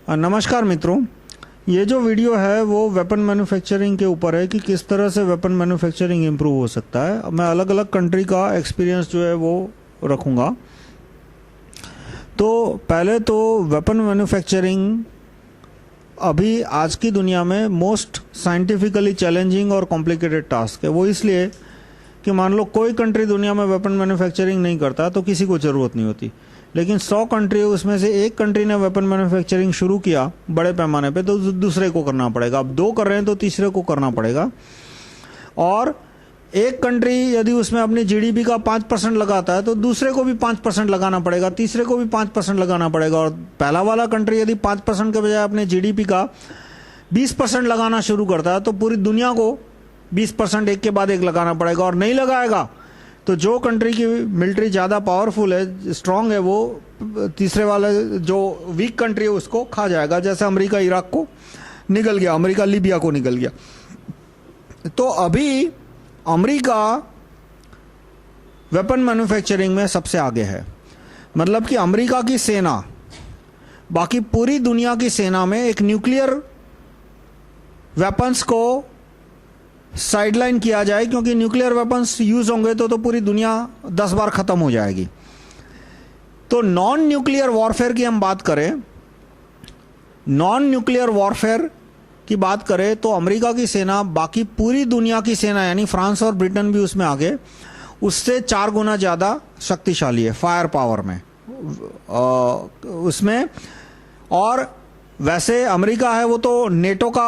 नमस्कार मित्रों, ये जो वीडियो है वो वेपन मैन्युफैक्चरिंग के ऊपर है कि किस तरह से वेपन मैन्युफैक्चरिंग इम्प्रूव हो सकता है। मैं अलग अलग कंट्री का एक्सपीरियंस जो है वो रखूँगा। तो पहले तो वेपन मैन्युफैक्चरिंग अभी आज की दुनिया में मोस्ट साइंटिफिकली चैलेंजिंग और कॉम्प्लिकेटेड टास्क है। वो इसलिए कि मान लो कोई कंट्री दुनिया में वेपन मैन्युफैक्चरिंग नहीं करता तो किसी को ज़रूरत नहीं होती, लेकिन 100 कंट्री उसमें से एक कंट्री ने वेपन मैन्युफैक्चरिंग शुरू किया बड़े पैमाने पे, तो दूसरे को करना पड़ेगा। अब 2 कर रहे हैं तो तीसरे को करना पड़ेगा। और एक कंट्री यदि उसमें अपनी जीडीपी का 5% लगाता है तो दूसरे को भी 5% लगाना पड़ेगा, तीसरे को भी 5% लगाना पड़ेगा। और पहला वाला कंट्री यदि 5% के बजाय अपने जीडीपी का 20% लगाना शुरू करता है तो पूरी दुनिया को 20% एक के बाद एक लगाना पड़ेगा। और नहीं लगाएगा तो जो कंट्री की मिलिट्री ज़्यादा पावरफुल है, स्ट्रांग है, वो तीसरे वाले जो वीक कंट्री है उसको खा जाएगा। जैसे अमेरिका इराक को निकल गया, अमेरिका लीबिया को निकल गया। तो अभी अमेरिका वेपन मैन्युफैक्चरिंग में सबसे आगे है। मतलब कि अमेरिका की सेना बाकी पूरी दुनिया की सेना में एक न्यूक्लियर वेपन्स को साइडलाइन किया जाए, क्योंकि न्यूक्लियर वेपन्स यूज होंगे तो पूरी दुनिया 10 बार खत्म हो जाएगी। तो नॉन न्यूक्लियर वॉरफेयर की हम बात करें, नॉन न्यूक्लियर वॉरफेयर की बात करें तो अमेरिका की सेना बाकी पूरी दुनिया की सेना यानी फ्रांस और ब्रिटेन भी उसमें आगे, उससे 4 गुना ज़्यादा शक्तिशाली है फायर पावर में उसमें। और वैसे अमेरिका है वो तो नेटो का,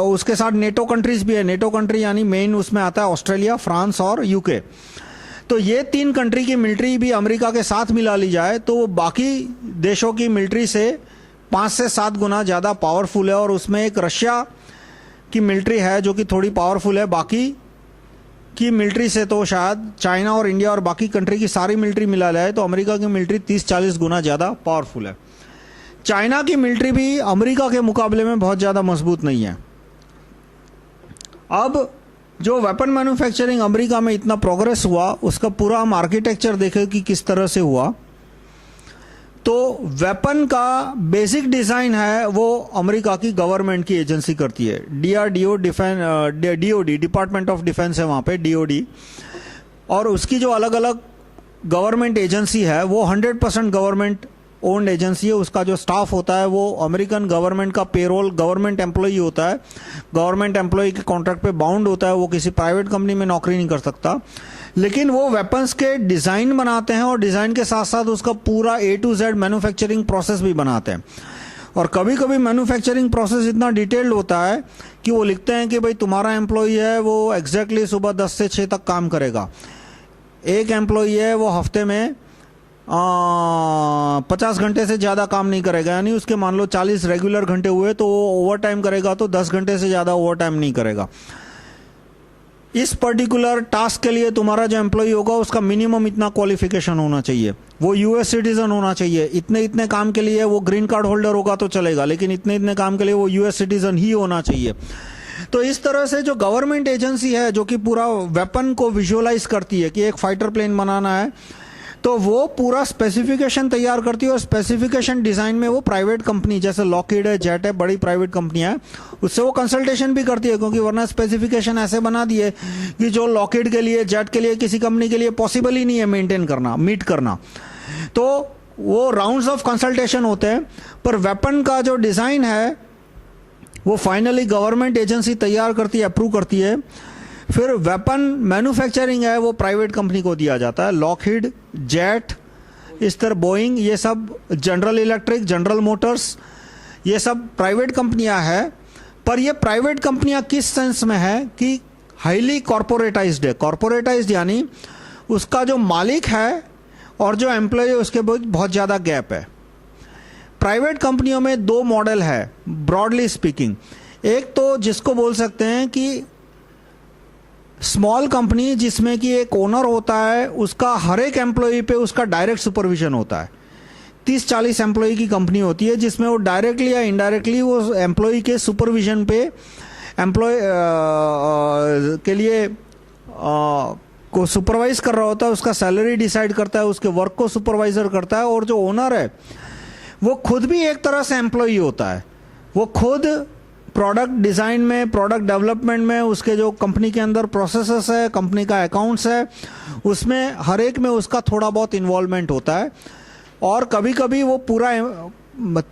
उसके साथ नेटो कंट्रीज भी है। नेटो कंट्री यानी मेन उसमें आता है ऑस्ट्रेलिया, फ्रांस और यूके। तो ये 3 कंट्री की मिलिट्री भी अमेरिका के साथ मिला ली जाए तो वो बाकी देशों की मिलिट्री से 5 से 7 गुना ज़्यादा पावरफुल है। और उसमें एक रशिया की मिलिट्री है जो कि थोड़ी पावरफुल है। बाकी की मिलिट्री से तो शायद चाइना और इंडिया और बाकी कंट्री की सारी मिलिट्री मिला जाए तो अमेरिका की मिलिट्री 30-40 गुना ज़्यादा पावरफुल है। चाइना की मिलिट्री भी अमेरिका के मुकाबले में बहुत ज़्यादा मजबूत नहीं है। अब जो वेपन मैन्युफैक्चरिंग अमेरिका में इतना प्रोग्रेस हुआ उसका पूरा हम आर्किटेक्चर देखें कि किस तरह से हुआ। तो वेपन का बेसिक डिज़ाइन है वो अमेरिका की गवर्नमेंट की एजेंसी करती है। DRDO DOD department of defence है वहाँ पे, DOD। और उसकी जो अलग अलग गवर्नमेंट एजेंसी है वो 100% गवर्नमेंट ओन्ड एजेंसी है। उसका जो स्टाफ होता है वो अमेरिकन गवर्नमेंट का पेरोल गवर्नमेंट एम्प्लॉई होता है। गवर्नमेंट एम्प्लॉई के कॉन्ट्रैक्ट पे बाउंड होता है, वो किसी प्राइवेट कंपनी में नौकरी नहीं कर सकता। लेकिन वो वेपन्स के डिज़ाइन बनाते हैं और डिज़ाइन के साथ साथ उसका पूरा A to Z manufacturing process भी बनाते हैं। और कभी कभी मैन्युफैक्चरिंग प्रोसेस इतना डिटेल्ड होता है कि वो लिखते हैं कि भाई तुम्हारा एम्प्लॉई है वो एग्जैक्टली सुबह 10 से 6 तक काम करेगा। एक एम्प्लॉई है वो हफ्ते में 50 घंटे से ज़्यादा काम नहीं करेगा, यानी उसके मान लो 40 रेगुलर घंटे हुए तो वो ओवर टाइम करेगा तो 10 घंटे से ज़्यादा ओवर टाइम नहीं करेगा। इस पर्टिकुलर टास्क के लिए तुम्हारा जो एम्प्लॉई होगा उसका मिनिमम इतना क्वालिफिकेशन होना चाहिए, वो US सिटीजन होना चाहिए। इतने इतने काम के लिए वो ग्रीन कार्ड होल्डर होगा तो चलेगा, लेकिन इतने इतने काम के लिए वो US सिटीजन ही होना चाहिए। तो इस तरह से जो गवर्नमेंट एजेंसी है जो कि पूरा वेपन को विजुअलाइज करती है कि एक फाइटर प्लेन बनाना है तो वो पूरा स्पेसिफिकेशन तैयार करती है। और स्पेसिफिकेशन डिज़ाइन में वो प्राइवेट कंपनी जैसे लॉकहीड है, जेट है, बड़ी प्राइवेट कंपनियां हैं, उससे वो कंसल्टेशन भी करती है। क्योंकि वरना स्पेसिफिकेशन ऐसे बना दिए कि जो लॉकहीड के लिए, जेट के लिए, किसी कंपनी के लिए पॉसिबल ही नहीं है मेंटेन करना, मीट करना। तो वो राउंड्स ऑफ कंसल्टेशन होते हैं। पर वेपन का जो डिज़ाइन है वो फाइनली गवर्नमेंट एजेंसी तैयार करती है, अप्रूव करती है। फिर वेपन मैन्युफैक्चरिंग है वो प्राइवेट कंपनी को दिया जाता है। लॉकहीड, जेट, इस तरह बोइंग, ये सब, जनरल इलेक्ट्रिक, जनरल मोटर्स, ये सब प्राइवेट कंपनियां हैं। पर ये प्राइवेट कंपनियां किस सेंस में है कि हाईली कॉर्पोरेटाइज्ड है। कॉर्पोरेटाइज्ड यानी उसका जो मालिक है और जो एम्प्लॉय है उसके बहुत ज़्यादा गैप है। प्राइवेट कंपनियों में 2 मॉडल है ब्रॉडली स्पीकिंग। एक तो जिसको बोल सकते हैं कि स्मॉल कंपनी, जिसमें कि एक ओनर होता है, उसका हर एक एम्प्लॉई पे उसका डायरेक्ट सुपरविजन होता है। 30-40 एम्प्लॉई की कंपनी होती है जिसमें वो डायरेक्टली या इनडायरेक्टली वो एम्प्लॉई के सुपरविजन पे एम्प्लॉय के लिए को सुपरवाइज कर रहा होता है, उसका सैलरी डिसाइड करता है, उसके वर्क को सुपरवाइजर करता है। और जो ओनर है वो खुद भी एक तरह से एम्प्लॉई होता है। वो खुद प्रोडक्ट डिज़ाइन में, प्रोडक्ट डेवलपमेंट में, उसके जो कंपनी के अंदर प्रोसेसेस है, कंपनी का अकाउंट्स है, उसमें हर एक में उसका थोड़ा बहुत इन्वॉल्वमेंट होता है। और कभी कभी वो पूरा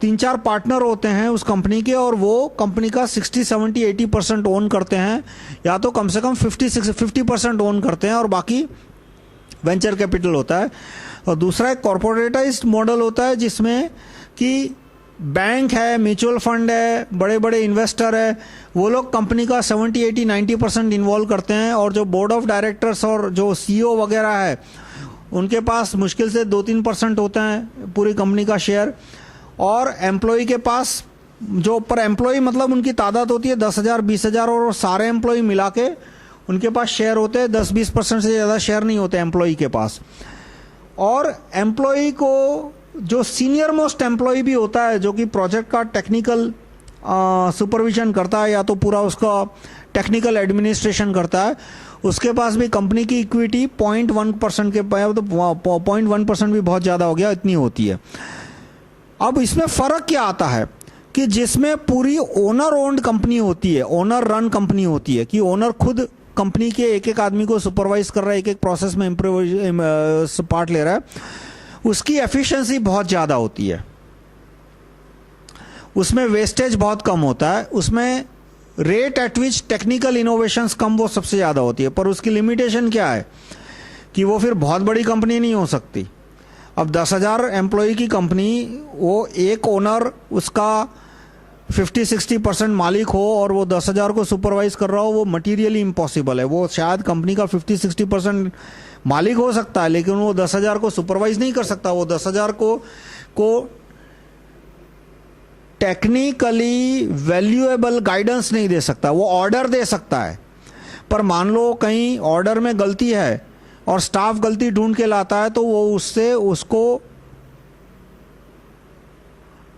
3-4 पार्टनर होते हैं उस कंपनी के, और वो कंपनी का 60-70-80% ओन करते हैं, या तो कम से कम 50% ओन करते हैं, और बाकी वेंचर कैपिटल होता है। और दूसरा एक कॉर्पोरेटाइज्ड मॉडल होता है जिसमें कि बैंक है, म्यूचुअल फंड है, बड़े बड़े इन्वेस्टर है, वो लोग कंपनी का 70-80-90% इन्वॉल्व करते हैं, और जो बोर्ड ऑफ डायरेक्टर्स और जो सीईओ वगैरह है उनके पास मुश्किल से 2-3% होता है पूरी कंपनी का शेयर। और एम्प्लॉय के पास, जो पर एम्प्लॉय मतलब उनकी तादाद होती है 10,000 20,000, और सारे एम्प्लॉय मिला के उनके पास शेयर होते हैं 10-20% से ज़्यादा शेयर नहीं होते एम्प्लॉय के पास। और एम्प्लॉय को जो सीनियर मोस्ट एम्प्लॉय भी होता है, जो कि प्रोजेक्ट का टेक्निकल सुपरविजन करता है या तो पूरा उसका टेक्निकल एडमिनिस्ट्रेशन करता है, उसके पास भी कंपनी की इक्विटी 0.1% के, तो 0.1% भी बहुत ज़्यादा हो गया, इतनी होती है। अब इसमें फ़र्क क्या आता है कि जिसमें पूरी ओनर ओन्ड कंपनी होती है, ओनर रन कंपनी होती है, कि ओनर खुद कंपनी के एक एक आदमी को सुपरवाइज कर रहा है, एक एक प्रोसेस में पार्ट ले रहा है, उसकी एफिशिएंसी बहुत ज़्यादा होती है, उसमें वेस्टेज बहुत कम होता है, उसमें rate at which technical innovations कम वो सबसे ज़्यादा होती है। पर उसकी लिमिटेशन क्या है कि वो फिर बहुत बड़ी कंपनी नहीं हो सकती। अब 10,000 एम्प्लॉय की कंपनी, वो एक ओनर उसका 50-60% मालिक हो और वो 10,000 को सुपरवाइज कर रहा हो, वो मटीरियली इम्पॉसिबल है। वो शायद कंपनी का 50-60% मालिक हो सकता है, लेकिन वो 10,000 को सुपरवाइज नहीं कर सकता। वो 10,000 को टेक्निकली वैल्यूएबल गाइडेंस नहीं दे सकता। वो ऑर्डर दे सकता है, पर मान लो कहीं ऑर्डर में गलती है और स्टाफ गलती ढूंढ के लाता है, तो वो उसको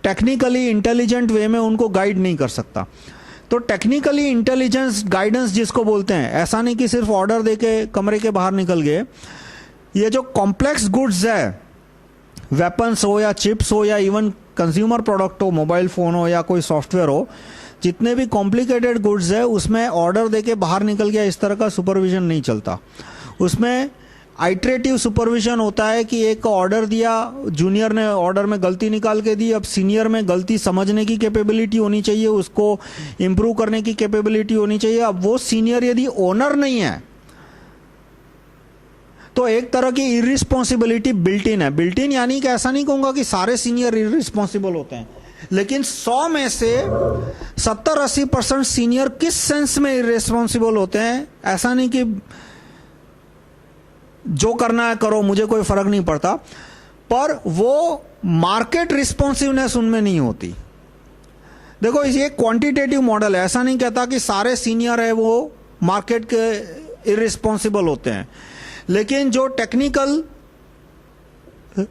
टेक्निकली इंटेलिजेंट वे में उनको गाइड नहीं कर सकता। तो टेक्निकली इंटेलिजेंस गाइडेंस जिसको बोलते हैं, ऐसा नहीं कि सिर्फ ऑर्डर देके कमरे के बाहर निकल गए। ये जो कॉम्प्लेक्स गुड्स है, वेपन्स हो या चिप्स हो या इवन कंज्यूमर प्रोडक्ट हो, मोबाइल फ़ोन हो या कोई सॉफ्टवेयर हो, जितने भी कॉम्प्लिकेटेड गुड्स है उसमें ऑर्डर देके बाहर निकल गया इस तरह का सुपरविजन नहीं चलता। उसमें आइटरेटिव सुपरविजन होता है कि एक ऑर्डर दिया, जूनियर ने ऑर्डर में गलती निकाल के दी, अब सीनियर में गलती समझने की कैपेबिलिटी होनी चाहिए, उसको इम्प्रूव करने की कैपेबिलिटी होनी चाहिए। अब वो सीनियर यदि ओनर नहीं है तो एक तरह की इररिस्पॉन्सिबिलिटी बिल्ट इन है। बिल्ट इन यानी कि ऐसा नहीं कहूंगा कि सारे सीनियर इररिस्पॉन्सिबल होते हैं, लेकिन 100 में से 70-80% सीनियर किस सेंस में इररिस्पॉन्सिबल होते हैं, ऐसा नहीं कि जो करना है करो, मुझे कोई फर्क नहीं पड़ता, पर वो मार्केट रिस्पॉन्सिवनेस उनमें नहीं होती। देखो, ये क्वांटिटेटिव मॉडल है, ऐसा नहीं कहता कि सारे सीनियर है वो मार्केट के इररिस्पॉन्सिबल होते हैं, लेकिन जो टेक्निकल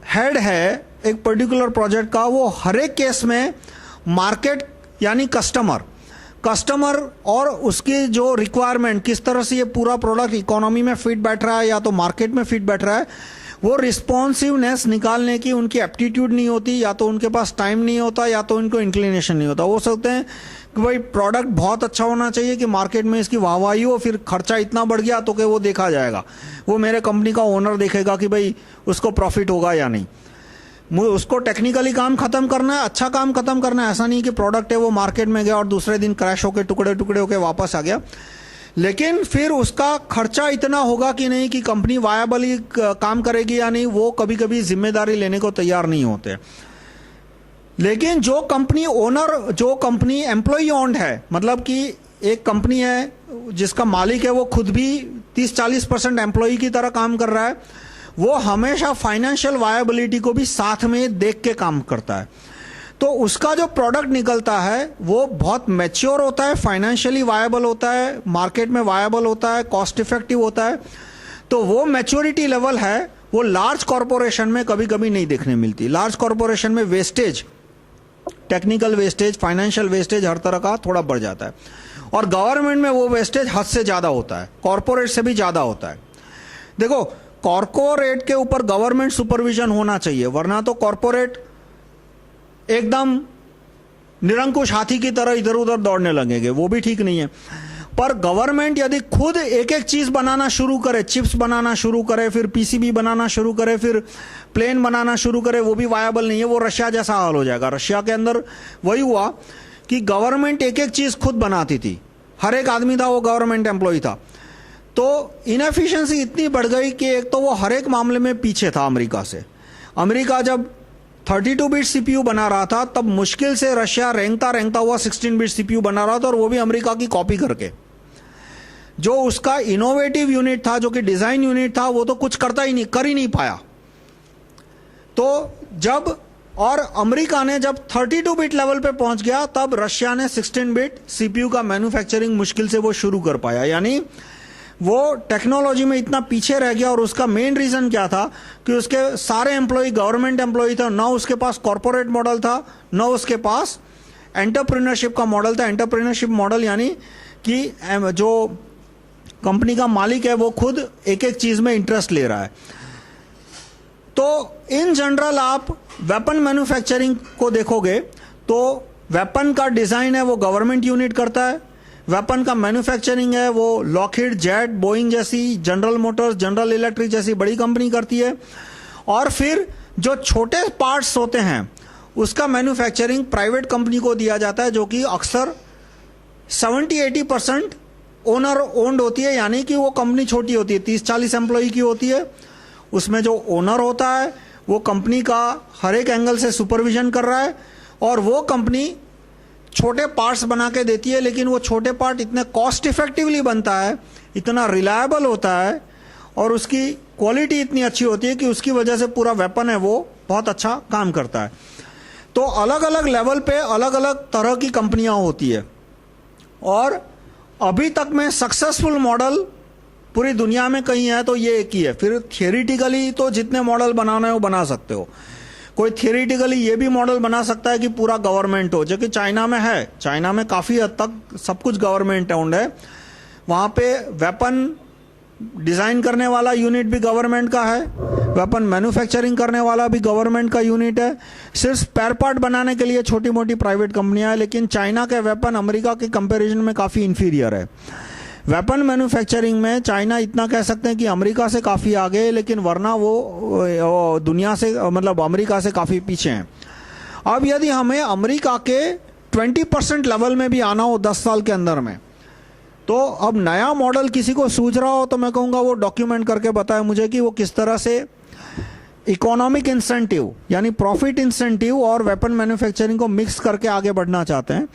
हेड है एक पर्टिकुलर प्रोजेक्ट का, वो हर एक केस में मार्केट यानी कस्टमर और उसकी जो रिक्वायरमेंट, किस तरह से ये पूरा प्रोडक्ट इकोनॉमी में फिट बैठ रहा है या तो मार्केट में फिट बैठ रहा है, वो रिस्पॉन्सिवनेस निकालने की उनकी एप्टीट्यूड नहीं होती, या तो उनके पास टाइम नहीं होता या तो उनको इंक्लिनेशन नहीं होता। वो सोचते हैं कि भाई प्रोडक्ट बहुत अच्छा होना चाहिए कि मार्केट में इसकी वाहवाही हो, फिर खर्चा इतना बढ़ गया तो कि वो देखा जाएगा, वो मेरे कंपनी का ओनर देखेगा कि भाई उसको प्रॉफिट होगा या नहीं। उसको टेक्निकली काम खत्म करना है, अच्छा काम खत्म करना है। ऐसा नहीं कि प्रोडक्ट है वो मार्केट में गया और दूसरे दिन क्रैश होकर टुकड़े होकर वापस आ गया, लेकिन फिर उसका खर्चा इतना होगा कि नहीं कि कंपनी वायबली काम करेगी या नहीं, वो कभी कभी जिम्मेदारी लेने को तैयार नहीं होते। लेकिन जो कंपनी एम्प्लॉय ओन्ड है, मतलब कि एक कंपनी है जिसका मालिक है वो खुद भी 30-40% एम्प्लॉय की तरह काम कर रहा है, वो हमेशा फाइनेंशियल वायबिलिटी को भी साथ में देख के काम करता है। तो उसका जो प्रोडक्ट निकलता है वो बहुत मैच्योर होता है, फाइनेंशियली वायबल होता है, मार्केट में वायबल होता है, कॉस्ट इफेक्टिव होता है। तो वो मैच्योरिटी लेवल है, वो लार्ज कॉरपोरेशन में कभी कभी नहीं देखने मिलती। लार्ज कॉरपोरेशन में wastage, technical wastage, financial wastage हर तरह का थोड़ा बढ़ जाता है, और गवर्नमेंट में वो वेस्टेज हद से ज़्यादा होता है, कॉरपोरेट से भी ज़्यादा होता है। देखो, कॉरपोरेट के ऊपर गवर्नमेंट सुपरविजन होना चाहिए, वरना तो कॉरपोरेट एकदम निरंकुश हाथी की तरह इधर उधर दौड़ने लगेंगे, वो भी ठीक नहीं है। पर गवर्नमेंट यदि खुद एक एक चीज बनाना शुरू करे, चिप्स बनाना शुरू करे, फिर पीसीबी बनाना शुरू करे, फिर प्लेन बनाना शुरू करे, वो भी वायबल नहीं है। वो रशिया जैसा हाल हो जाएगा। रशिया के अंदर वही हुआ कि गवर्नमेंट एक एक चीज खुद बनाती थी, हर एक आदमी था वो गवर्नमेंट एम्प्लॉय था। तो इनएफिशिएंसी इतनी बढ़ गई कि एक तो वो हर एक मामले में पीछे था अमेरिका से। अमेरिका जब 32 बिट सीपीयू बना रहा था तब मुश्किल से रशिया रेंगता हुआ 16 बिट सीपीयू बना रहा था, और वो भी अमेरिका की कॉपी करके। जो उसका इनोवेटिव यूनिट था, जो कि डिजाइन यूनिट था, वो तो कुछ कर ही नहीं पाया। तो जब और अमेरिका ने जब 32 बिट लेवल पे पहुंच गया तब रशिया ने 16 बिट सीपीयू का मैन्युफैक्चरिंग मुश्किल से वो शुरू कर पाया। यानी वो टेक्नोलॉजी में इतना पीछे रह गया। और उसका मेन रीजन क्या था कि उसके सारे एम्प्लॉय गवर्नमेंट एम्प्लॉय था, ना उसके पास कॉर्पोरेट मॉडल था, ना उसके पास एंटरप्रेन्योरशिप का मॉडल था। एंटरप्रेन्योरशिप मॉडल यानी कि जो कंपनी का मालिक है वो खुद एक एक चीज में इंटरेस्ट ले रहा है। तो इन जनरल आप वेपन मैन्युफैक्चरिंग को देखोगे तो वेपन का डिजाइन है वो गवर्नमेंट यूनिट करता है, वेपन का मैन्युफैक्चरिंग है वो लॉकहीड, जेट, बोइंग जैसी, जनरल मोटर्स, जनरल इलेक्ट्रिक जैसी बड़ी कंपनी करती है। और फिर जो छोटे पार्ट्स होते हैं उसका मैन्युफैक्चरिंग प्राइवेट कंपनी को दिया जाता है, जो कि अक्सर 70-80% ओनर ओन्ड होती है। यानी कि वो कंपनी छोटी होती है, 30-40 एम्प्लॉय की होती है। उसमें जो ओनर होता है वो कंपनी का हर एक एंगल से सुपरविजन कर रहा है, और वो कंपनी छोटे पार्ट्स बना के देती है। लेकिन वो छोटे पार्ट इतने कॉस्ट इफेक्टिवली बनता है, इतना रिलायबल होता है, और उसकी क्वालिटी इतनी अच्छी होती है कि उसकी वजह से पूरा वेपन है वो बहुत अच्छा काम करता है। तो अलग अलग लेवल पे अलग अलग तरह की कंपनियां होती है। और अभी तक में सक्सेसफुल मॉडल पूरी दुनिया में कहीं है तो ये एक ही है। फिर थियोरिटिकली तो जितने मॉडल बनाना है वो बना सकते हो। कोई थियोरिटिकली ये भी मॉडल बना सकता है कि पूरा गवर्नमेंट हो, जो कि चाइना में है। चाइना में काफी हद तक सब कुछ गवर्नमेंट ओन्ड है। वहां पे वेपन डिजाइन करने वाला यूनिट भी गवर्नमेंट का है, वेपन मैन्युफैक्चरिंग करने वाला भी गवर्नमेंट का यूनिट है। सिर्फ स्पेयर पार्ट बनाने के लिए छोटी मोटी प्राइवेट कंपनियां हैं। लेकिन चाइना के वेपन अमेरिका के कंपैरिजन में काफी इंफीरियर है। वेपन मैन्युफैक्चरिंग में चाइना इतना कह सकते हैं कि अमेरिका से काफी आगे है, लेकिन वरना वो दुनिया से मतलब अमेरिका से काफी पीछे हैं। अब यदि हमें अमेरिका के 20% लेवल में भी आना हो 10 साल के अंदर में, तो अब नया मॉडल किसी को सूझ रहा हो तो मैं कहूंगा वो डॉक्यूमेंट करके बताए मुझे कि वो किस तरह से इकोनॉमिक इंसेंटिव यानी प्रॉफिट इंसेंटिव और वेपन मैन्युफैक्चरिंग को मिक्स करके आगे बढ़ना चाहते हैं।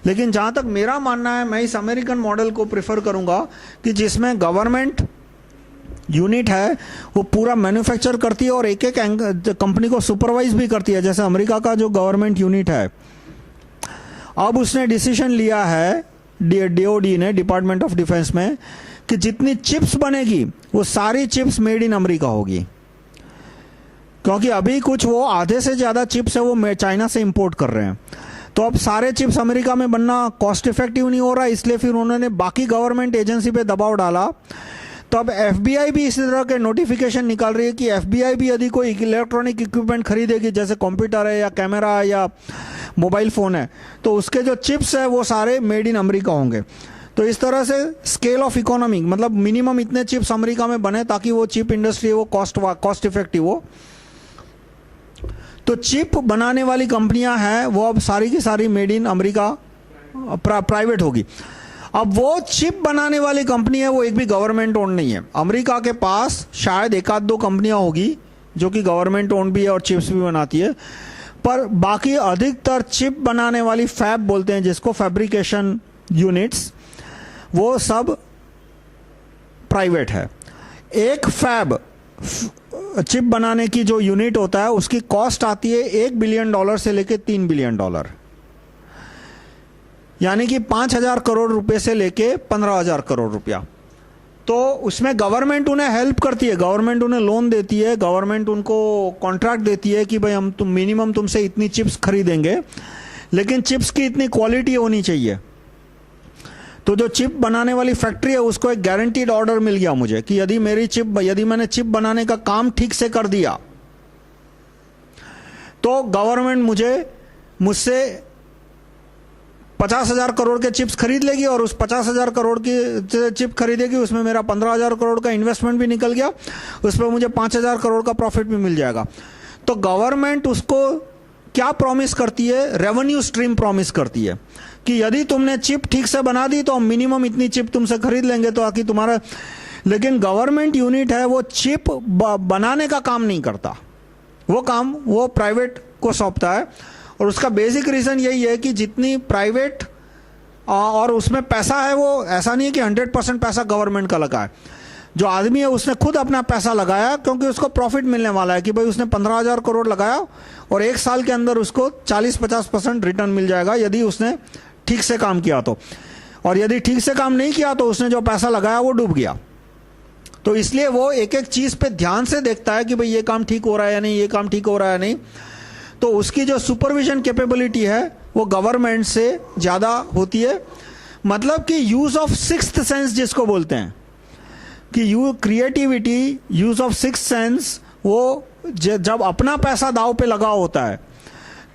लेकिन जहां तक मेरा मानना है, मैं इस अमेरिकन मॉडल को प्रेफर करूंगा कि जिसमें गवर्नमेंट यूनिट है वो पूरा मैन्युफैक्चर करती है और एक एक कंपनी को सुपरवाइज भी करती है। जैसे अमेरिका का जो गवर्नमेंट यूनिट है, अब उसने डिसीजन लिया है डीओडी ने, डिपार्टमेंट ऑफ डिफेंस में, कि जितनी चिप्स बनेगी वो सारी चिप्स मेड इन अमेरिका होगी। क्योंकि अभी कुछ वो आधे से ज्यादा चिप्स है वो चाइना से इंपोर्ट कर रहे हैं। तो अब सारे चिप्स अमेरिका में बनना कॉस्ट इफेक्टिव नहीं हो रहा, इसलिए फिर उन्होंने बाकी गवर्नमेंट एजेंसी पे दबाव डाला। तो अब एफबीआई भी इसी तरह के नोटिफिकेशन निकाल रही है कि एफबीआई भी यदि कोई इलेक्ट्रॉनिक इक्विपमेंट खरीदेगी, जैसे कंप्यूटर है या कैमरा है या मोबाइल फोन है, तो उसके जो चिप्स है वो सारे मेड इन अमेरिका होंगे। तो इस तरह से स्केल ऑफ इकोनॉमी, मतलब मिनिमम इतने चिप्स अमेरिका में बने ताकि वो चिप इंडस्ट्री वो कॉस्ट इफेक्टिव हो। तो चिप बनाने वाली कंपनियां हैं वो अब सारी की सारी मेड इन अमेरिका प्राइवेट होगी। अब वो चिप बनाने वाली कंपनी है वो एक भी गवर्नमेंट ओन नहीं है। अमेरिका के पास शायद एक आध दो कंपनियां होगी जो कि गवर्नमेंट ओन भी है और चिप्स भी बनाती है, पर बाकी अधिकतर चिप बनाने वाली फैब बोलते हैं जिसको, फैब्रिकेशन यूनिट्स, वो सब प्राइवेट है। एक फैब चिप बनाने की जो यूनिट होता है उसकी कॉस्ट आती है $1 बिलियन से लेके $3 बिलियन, यानी कि 5,000 करोड़ रुपए से लेके 15,000 करोड़ रुपया। तो उसमें गवर्नमेंट उन्हें हेल्प करती है, गवर्नमेंट उन्हें लोन देती है, गवर्नमेंट उनको कॉन्ट्रैक्ट देती है कि भाई तुम मिनिमम तुमसे इतनी चिप्स खरीदेंगे, लेकिन चिप्स की इतनी क्वालिटी होनी चाहिए। तो जो चिप बनाने वाली फैक्ट्री है उसको एक गारंटीड ऑर्डर मिल गया मुझे कि यदि मैंने चिप बनाने का काम ठीक से कर दिया तो गवर्नमेंट मुझे मुझसे 50,000 करोड़ के चिप्स खरीद लेगी और उस 50,000 करोड़ की चिप खरीदेगी, उसमें मेरा 15,000 करोड़ का इन्वेस्टमेंट भी निकल गया, उस पर मुझे 5,000 करोड़ का प्रॉफिट भी मिल जाएगा। तो गवर्नमेंट उसको क्या प्रॉमिस करती है? रेवेन्यू स्ट्रीम प्रॉमिस करती है कि यदि तुमने चिप ठीक से बना दी तो हम मिनिमम इतनी चिप तुमसे खरीद लेंगे, तो आखिर तुम्हारा। लेकिन गवर्नमेंट यूनिट है, वो चिप बनाने का काम नहीं करता, वो काम वो प्राइवेट को सौंपता है। और उसका बेसिक रीजन यही है कि जितनी प्राइवेट और उसमें पैसा है, वो ऐसा नहीं है कि 100% पैसा गवर्नमेंट का लगा है। जो आदमी है उसने खुद अपना पैसा लगाया, क्योंकि उसको प्रॉफिट मिलने वाला है कि भाई उसने 15,000 करोड़ लगाया और एक साल के अंदर उसको 40-50% रिटर्न मिल जाएगा यदि उसने ठीक से काम किया तो। और यदि ठीक से काम नहीं किया तो उसने जो पैसा लगाया वो डूब गया। तो इसलिए वो एक एक चीज पे ध्यान से देखता है कि भाई ये काम ठीक हो रहा है या नहीं, ये काम ठीक हो रहा है नहीं। तो उसकी जो सुपरविजन कैपेबिलिटी है वो गवर्नमेंट से ज्यादा होती है। मतलब कि यूज ऑफ सिक्स्थ सेंस जिसको बोलते हैं, कि creativity, use of sixth sense, वो जब अपना पैसा दांव पे लगा होता है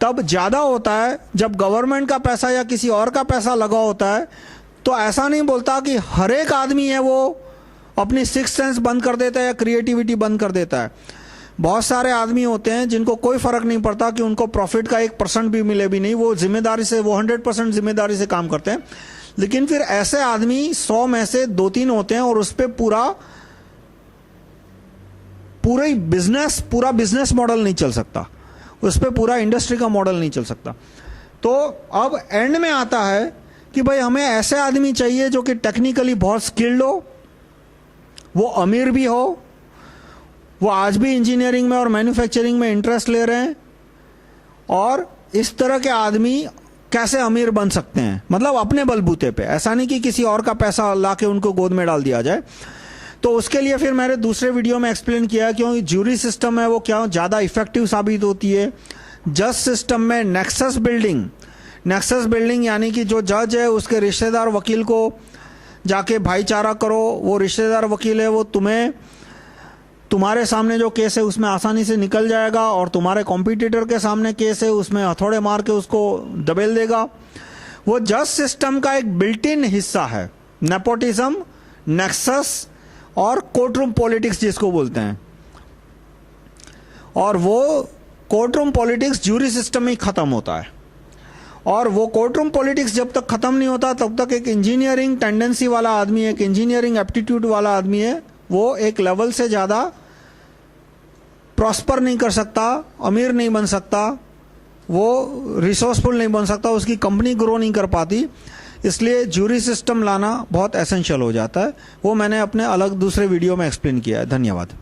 तब ज्यादा होता है। जब गवर्नमेंट का पैसा या किसी और का पैसा लगा होता है तो ऐसा नहीं बोलता कि हर एक आदमी है वो अपनी सिक्स्थ सेंस बंद कर देता है या क्रिएटिविटी बंद कर देता है। बहुत सारे आदमी होते हैं जिनको कोई फर्क नहीं पड़ता कि उनको प्रॉफिट का 1% भी मिले भी नहीं, वो जिम्मेदारी से, वो 100% जिम्मेदारी से काम करते हैं। लेकिन फिर ऐसे आदमी 100 में से 2-3 होते हैं और उस पर पूरा बिजनेस मॉडल नहीं चल सकता, उस पर पूरा इंडस्ट्री का मॉडल नहीं चल सकता। तो अब एंड में आता है कि भाई हमें ऐसे आदमी चाहिए जो कि टेक्निकली बहुत स्किल्ड हो, वो अमीर भी हो, वो आज भी इंजीनियरिंग में और मैन्युफैक्चरिंग में इंटरेस्ट ले रहे हैं। और इस तरह के आदमी कैसे अमीर बन सकते हैं, मतलब अपने बलबूते पे, ऐसा नहीं कि किसी और का पैसा ला के उनको गोद में डाल दिया जाए। तो उसके लिए फिर मैंने दूसरे वीडियो में एक्सप्लेन किया क्यों ज्यूरी सिस्टम है वो क्या ज़्यादा इफेक्टिव साबित होती है। जज सिस्टम में नेक्सस बिल्डिंग यानी कि जो जज है उसके रिश्तेदार वकील को जाके भाईचारा करो, वो रिश्तेदार वकील है वो तुम्हारे सामने जो केस है उसमें आसानी से निकल जाएगा, और तुम्हारे कॉम्पिटिटर के सामने केस है उसमें हथौड़े मार के उसको दबेल देगा। वो जज सिस्टम का एक बिल्ट इन हिस्सा है, नेपोटिज्म, नेक्सस और कोर्टरूम पॉलिटिक्स जिसको बोलते हैं। और वो कोर्टरूम पॉलिटिक्स ज्यूरी सिस्टम में ही खत्म होता है। और वो कोर्टरूम पॉलिटिक्स जब तक खत्म नहीं होता तब तक एक इंजीनियरिंग टेंडेंसी वाला आदमी, एक इंजीनियरिंग एप्टीट्यूड वाला आदमी है, वो एक लेवल से ज़्यादा प्रॉस्पर नहीं कर सकता, अमीर नहीं बन सकता, वो रिसोर्सफुल नहीं बन सकता, उसकी कंपनी ग्रो नहीं कर पाती। इसलिए ज्यूरी सिस्टम लाना बहुत एसेंशियल हो जाता है। वो मैंने अपने अलग दूसरे वीडियो में एक्सप्लेन किया है। धन्यवाद।